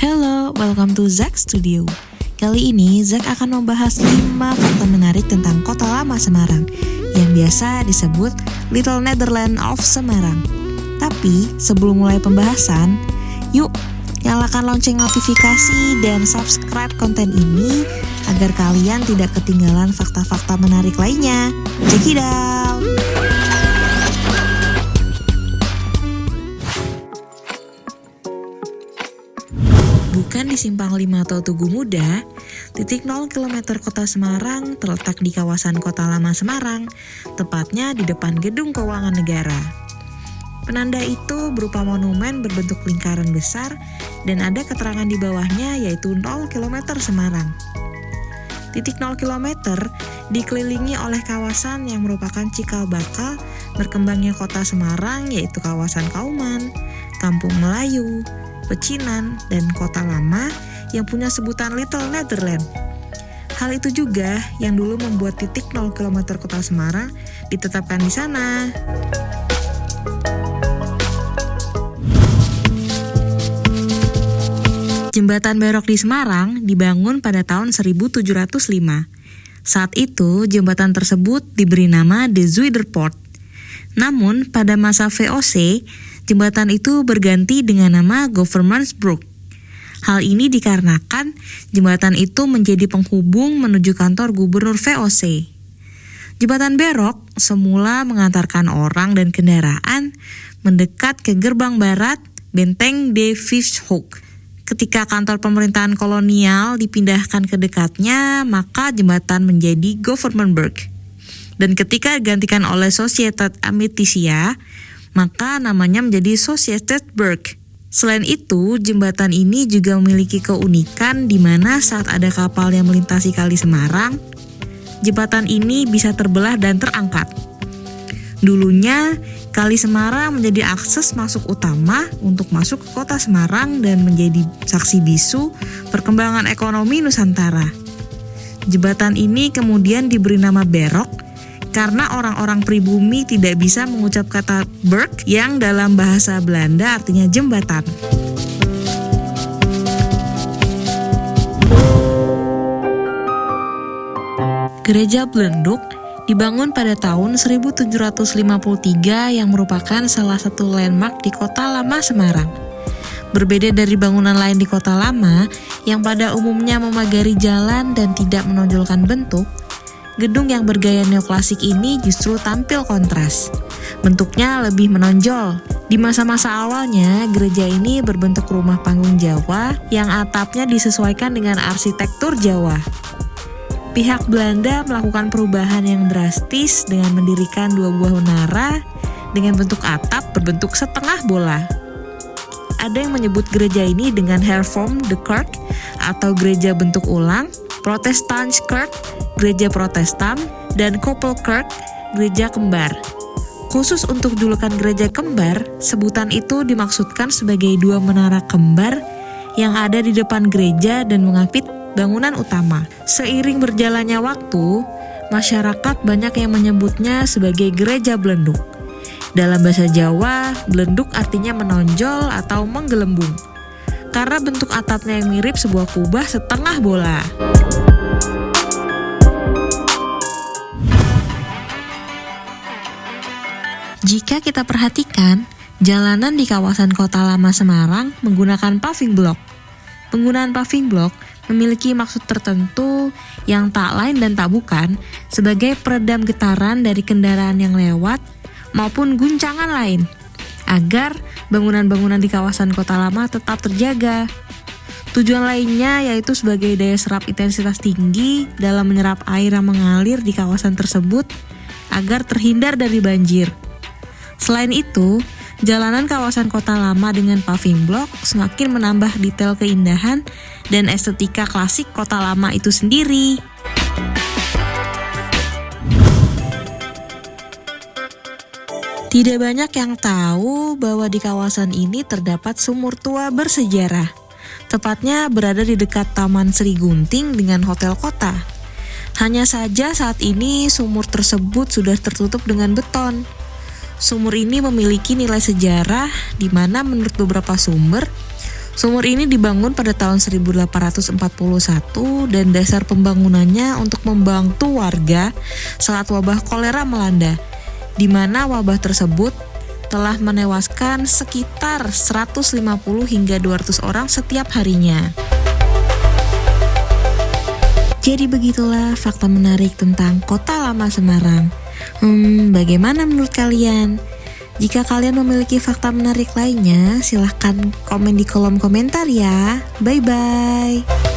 Hello, welcome to Zack Studio. Kali ini Zack akan membahas 5 fakta menarik tentang kota lama Semarang yang biasa disebut Little Netherlands of Semarang. Tapi sebelum mulai pembahasan, yuk nyalakan lonceng notifikasi dan subscribe konten ini agar kalian tidak ketinggalan fakta-fakta menarik lainnya. Check it out! Bukan di Simpang 5 atau Tugu Muda, titik 0 km kota Semarang terletak di kawasan Kota Lama Semarang, tepatnya di depan Gedung Keuangan Negara. Penanda itu berupa monumen berbentuk lingkaran besar dan ada keterangan di bawahnya yaitu 0 km Semarang. Titik 0 km dikelilingi oleh kawasan yang merupakan cikal bakal berkembangnya kota Semarang yaitu kawasan Kauman, Kampung Melayu, Pecinan, dan Kota Lama yang punya sebutan Little Netherlands. Hal itu juga yang dulu membuat titik 0 km kota Semarang ditetapkan di sana. Jembatan Berok di Semarang dibangun pada tahun 1705. Saat itu, jembatan tersebut diberi nama De Zuiderpoort. Namun, pada masa VOC, jembatan itu berganti dengan nama Governmentsbrug. Hal ini dikarenakan jembatan itu menjadi penghubung menuju kantor gubernur VOC. Jembatan Berok semula mengantarkan orang dan kendaraan mendekat ke gerbang barat Benteng de Vischhoek. Ketika kantor pemerintahan kolonial dipindahkan ke dekatnya, maka jembatan menjadi Governmentsbrug. Dan ketika digantikan oleh Sociëteit Amititia, maka namanya menjadi Sociëteitsbrug. Selain itu, jembatan ini juga memiliki keunikan di mana saat ada kapal yang melintasi Kali Semarang, jembatan ini bisa terbelah dan terangkat. Dulunya, Kali Semarang menjadi akses masuk utama untuk masuk ke kota Semarang dan menjadi saksi bisu perkembangan ekonomi Nusantara. Jembatan ini kemudian diberi nama Berok karena orang-orang pribumi tidak bisa mengucap kata berg yang dalam bahasa Belanda artinya jembatan. Gereja Blendoek dibangun pada tahun 1753 yang merupakan salah satu landmark di Kota Lama Semarang. Berbeda dari bangunan lain di Kota Lama yang pada umumnya memagari jalan dan tidak menonjolkan bentuk, gedung yang bergaya neoklasik ini justru tampil kontras. Bentuknya lebih menonjol. Di masa-masa awalnya, gereja ini berbentuk rumah panggung Jawa yang atapnya disesuaikan dengan arsitektur Jawa. Pihak Belanda melakukan perubahan yang drastis dengan mendirikan 2 buah menara dengan bentuk atap berbentuk setengah bola. Ada yang menyebut gereja ini dengan Hervormde Kerk atau gereja bentuk ulang, Protestanskerk, gereja Protestan, dan Koppelkerk, gereja kembar. Khusus untuk julukan gereja kembar, sebutan itu dimaksudkan sebagai 2 menara kembar yang ada di depan gereja dan mengapit bangunan utama. Seiring berjalannya waktu, masyarakat banyak yang menyebutnya sebagai gereja Blendoek. Dalam bahasa Jawa, Blendoek artinya menonjol atau menggelembung, karena bentuk atapnya yang mirip sebuah kubah setengah bola. Jika kita perhatikan, jalanan di kawasan Kota Lama Semarang menggunakan paving block. Penggunaan paving block memiliki maksud tertentu yang tak lain dan tak bukan sebagai peredam getaran dari kendaraan yang lewat maupun guncangan lain, agar bangunan-bangunan di kawasan Kota Lama tetap terjaga. Tujuan lainnya yaitu sebagai daya serap intensitas tinggi dalam menyerap air yang mengalir di kawasan tersebut agar terhindar dari banjir. Selain itu, jalanan kawasan Kota Lama dengan paving block semakin menambah detail keindahan dan estetika klasik Kota Lama itu sendiri. Tidak banyak yang tahu bahwa di kawasan ini terdapat sumur tua bersejarah. Tepatnya berada di dekat Taman Sri Gunting dengan Hotel Kota. Hanya saja saat ini sumur tersebut sudah tertutup dengan beton. Sumur ini memiliki nilai sejarah di mana menurut beberapa sumber, Sumur ini dibangun pada tahun 1841 dan dasar pembangunannya untuk membantu warga saat wabah kolera melanda, di mana wabah tersebut telah menewaskan sekitar 150 hingga 200 orang setiap harinya. Jadi begitulah fakta menarik tentang Kota Lama Semarang. Bagaimana menurut kalian? Jika kalian memiliki fakta menarik lainnya, silahkan komen di kolom komentar ya. Bye-bye.